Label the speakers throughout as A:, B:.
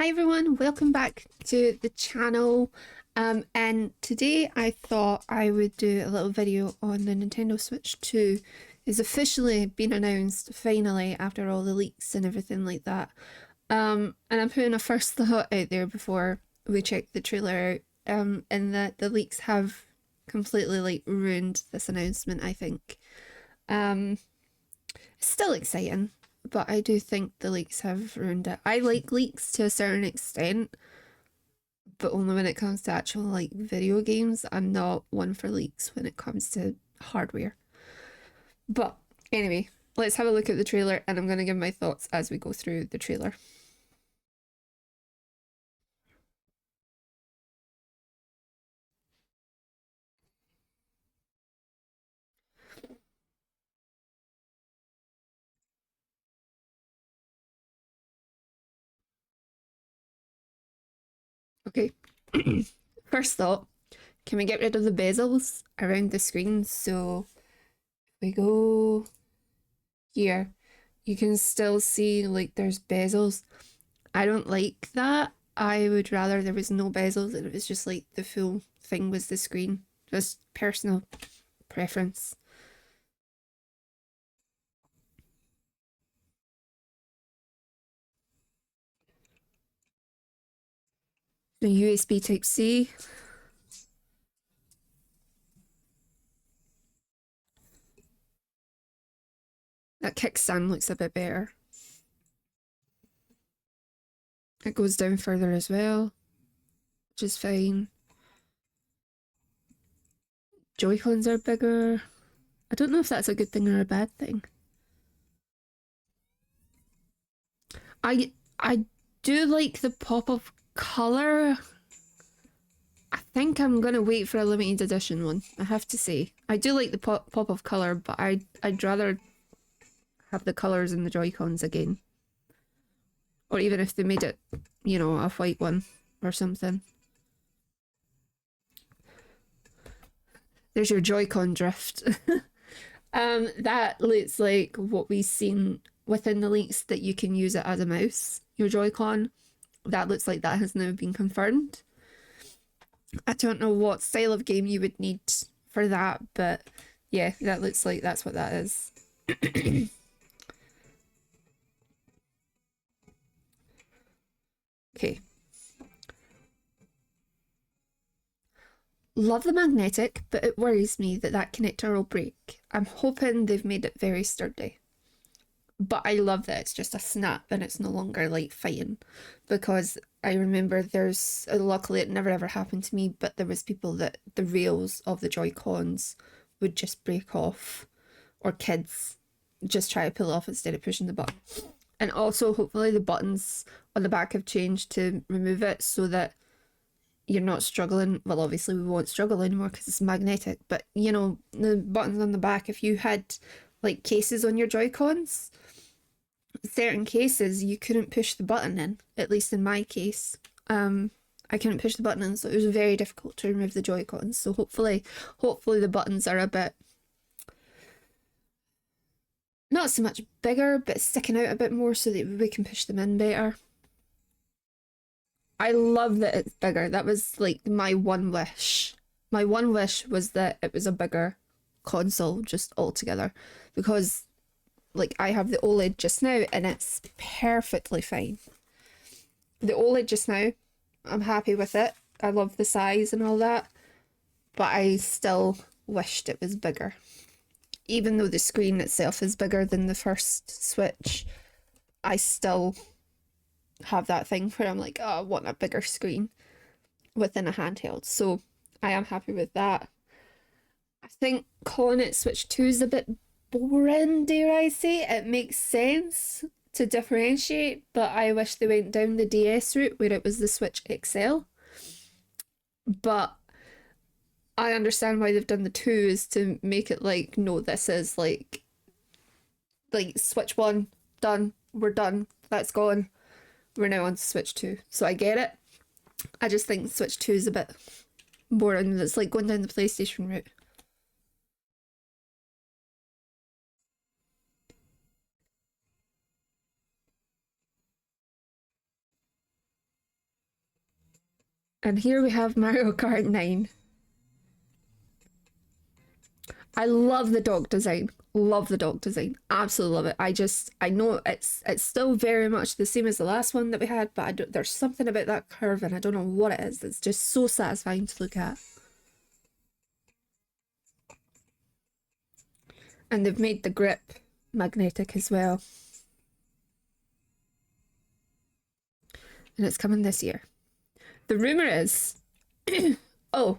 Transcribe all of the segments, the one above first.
A: Hi everyone, welcome back to the channel. And today I thought I would do a little video on the Nintendo Switch 2. It's officially been announced finally after all the leaks and everything like that. And I'm putting a first thought out there before we check the trailer out. And that the leaks have completely ruined this announcement, I think. It's still exciting, but I do think the leaks have ruined it. I like leaks to a certain extent, but only when it comes to actual video games. I'm not one for leaks when it comes to hardware. But anyway, let's have a look at the trailer, and I'm going to give my thoughts as we go through the trailer. Okay. First thought, can we get rid of the bezels around the screen? So we go here. You can still see there's bezels. I don't like that. I would rather there was no bezels and it was just the full thing was the screen. Just personal preference. The USB Type-C. That kickstand looks a bit better. It goes down further as well, which is fine. Joy-Cons are bigger. I don't know if that's a good thing or a bad thing. I do like the pop of colour. I think I'm gonna wait for a limited edition one, I have to say. I do like the pop of colour, but I'd rather have the colours in the Joy-Cons again. Or even if they made it, a white one or something. There's your Joy-Con drift. That looks like what we've seen within the leaks, that you can use it as a mouse, your Joy-Con. That looks like that has now been confirmed. I don't know what style of game you would need for that, but yeah, that looks like that's what that is. Okay. Love the magnetic, but it worries me that that connector will break. I'm hoping they've made it very sturdy. But I love that it's just a snap and it's no longer fighting, because I remember luckily it never ever happened to me, but there was people that the rails of the Joy-Cons would just break off, or kids just try to pull off instead of pushing the button. And also hopefully the buttons on the back have changed to remove it so that you're not struggling. Well, obviously we won't struggle anymore because it's magnetic, but the buttons on the back, if you had cases on your Joy-Cons, certain cases you couldn't push the button in, at least in my case. I couldn't push the button in, so it was very difficult to remove the Joy-Cons. So hopefully the buttons are a bit, not so much bigger, but sticking out a bit more so that we can push them in better. I love that it's bigger. That was my one wish. My one wish was that it was a bigger console just altogether, because I have the OLED just now and it's perfectly fine. The OLED just now, I'm happy with it. I love the size and all that, but I still wished it was bigger. Even though the screen itself is bigger than the first Switch, I still have that thing where I'm like, oh, I want a bigger screen within a handheld. So I am happy with that. I think calling it Switch 2 is a bit boring, dare I say. It makes sense to differentiate, but I wish they went down the DS route where it was the Switch XL. But I understand why they've done the 2 is to make it no, this is Switch 1, done, we're done, that's gone. We're now on Switch 2. So I get it. I just think Switch 2 is a bit boring. It's like going down the PlayStation route. And here we have Mario Kart 9. I love the dog design. Love the dog design. Absolutely love it. I know it's still very much the same as the last one that we had, but there's something about that curve and I don't know what it is. It's just so satisfying to look at. And they've made the grip magnetic as well. And it's coming this year. The rumour is, oh,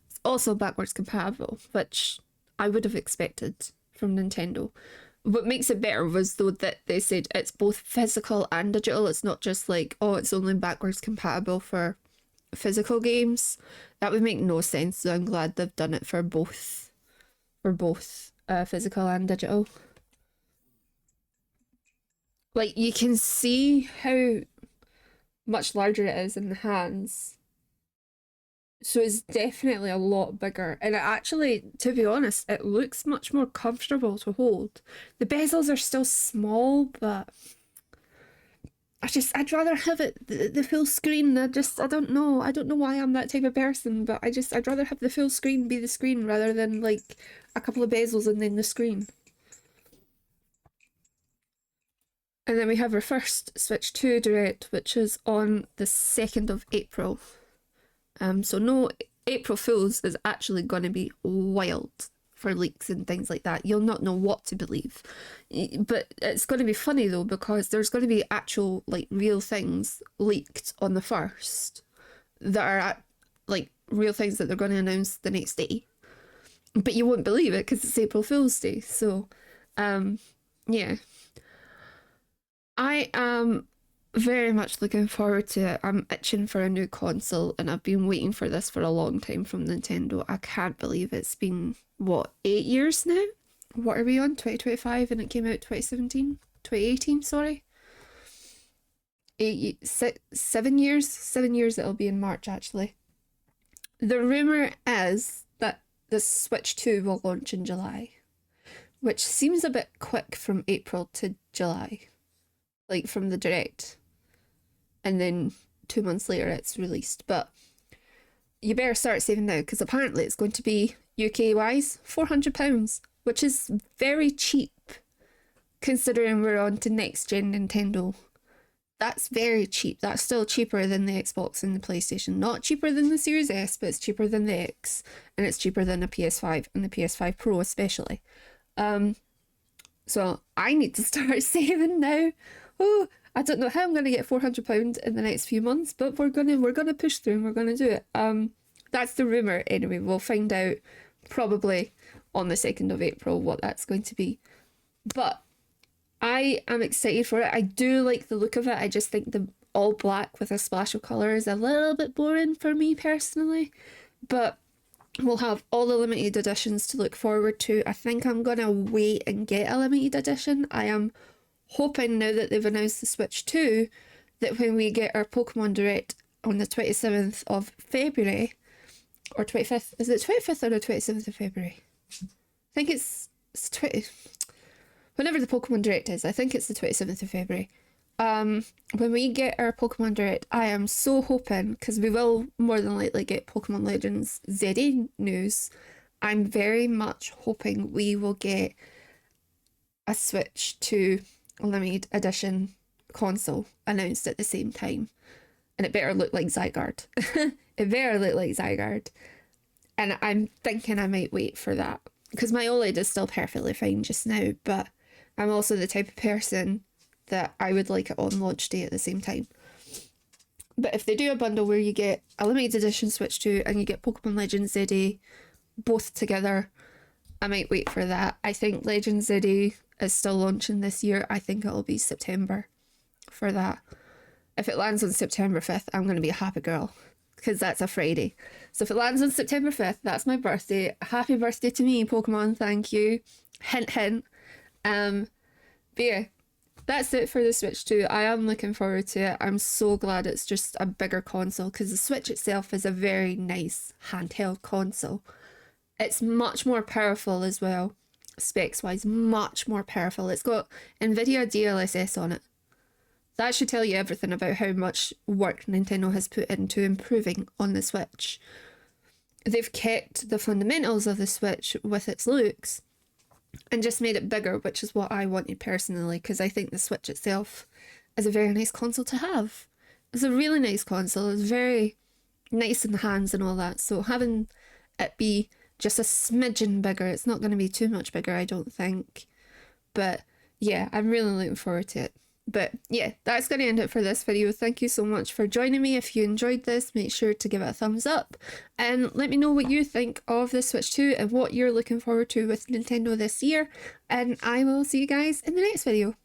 A: it's also backwards compatible, which I would have expected from Nintendo. What makes it better was though that they said it's both physical and digital. It's not just like, oh, it's only backwards compatible for physical games. That would make no sense. So I'm glad they've done it for both physical and digital. Like you can see how much larger it is in the hands. So it's definitely a lot bigger. And it actually, to be honest, it looks much more comfortable to hold. The bezels are still small, but I'd rather have it the full screen. I don't know. I don't know why I'm that type of person, but I'd rather have the full screen be the screen rather than like a couple of bezels and then the screen. And then we have our first Switch 2 Direct, which is on the 2nd of April. So no, April Fools is actually going to be wild for leaks and things like that. You'll not know what to believe. But it's going to be funny though, because there's going to be actual, like, real things leaked on the 1st that are, like, real things that they're going to announce the next day. But you won't believe it because it's April Fool's Day. So, yeah. I am very much looking forward to it. I'm itching for a new console and I've been waiting for this for a long time from Nintendo. I can't believe it's been, what, 8 years now? What are we on? 2025 and it came out 2018, sorry. 7 years? 7 years it'll be in March actually. The rumour is that the Switch 2 will launch in July, which seems a bit quick from April to July, like from the Direct. And then 2 months later it's released. But you better start saving now because apparently it's going to be UK wise £400, which is very cheap considering we're on to next gen Nintendo. That's very cheap. That's still cheaper than the Xbox and the PlayStation. Not cheaper than the Series S, but it's cheaper than the X, and it's cheaper than a PS5 and the PS5 Pro especially. So I need to start saving now. Oh, I don't know how I'm going to get £400 in the next few months, but we're gonna push through and we're gonna do it. That's the rumour anyway. We'll find out probably on the 2nd of April what that's going to be. But I am excited for it. I do like the look of it. I just think the all black with a splash of colour is a little bit boring for me personally. But we'll have all the limited editions to look forward to. I think I'm gonna wait and get a limited edition. I am hoping now that they've announced the Switch 2 that when we get our Pokemon Direct on the 27th of February, or 25th, is it 25th or the 27th of February? I think it's 20, whenever the Pokemon Direct is, I think it's the 27th of February. When we get our Pokemon Direct, I am so hoping, because we will more than likely get Pokemon Legends ZA news, I'm very much hoping we will get a Switch 2 limited edition console announced at the same time. And it better look like Zygarde. It better look like Zygarde. And I'm thinking I might wait for that. Because my OLED is still perfectly fine just now, but I'm also the type of person that I would like it on launch day at the same time. But if they do a bundle where you get a limited edition Switch 2 and you get Pokemon Legends ZA both together, I might wait for that. I think Legends ZA is still launching this year. I think it'll be September for that. If it lands on September 5th, I'm going to be a happy girl because that's a Friday. So if it lands on September 5th, that's my birthday. Happy birthday to me, Pokemon. Thank you. Hint, hint. But yeah, that's it for the Switch 2. I am looking forward to it. I'm so glad it's just a bigger console because the Switch itself is a very nice handheld console. It's much more powerful as well, specs wise, much more powerful. It's got NVIDIA DLSS on it. that should tell you everything about how much work Nintendo has put into improving on the Switch. They've kept the fundamentals of the Switch with its looks and just made it bigger, which is what I wanted personally, because I think the Switch itself is a very nice console to have. It's a really nice console. It's very nice in the hands and all that. So having it be just a smidgen bigger, it's not going to be too much bigger, I don't think. But yeah, I'm really looking forward to it. But yeah, that's going to end it for this video. Thank you so much for joining me. If you enjoyed this, make sure to give it a thumbs up and let me know what you think of the Switch 2 and what you're looking forward to with Nintendo this year. And I will see you guys in the next video.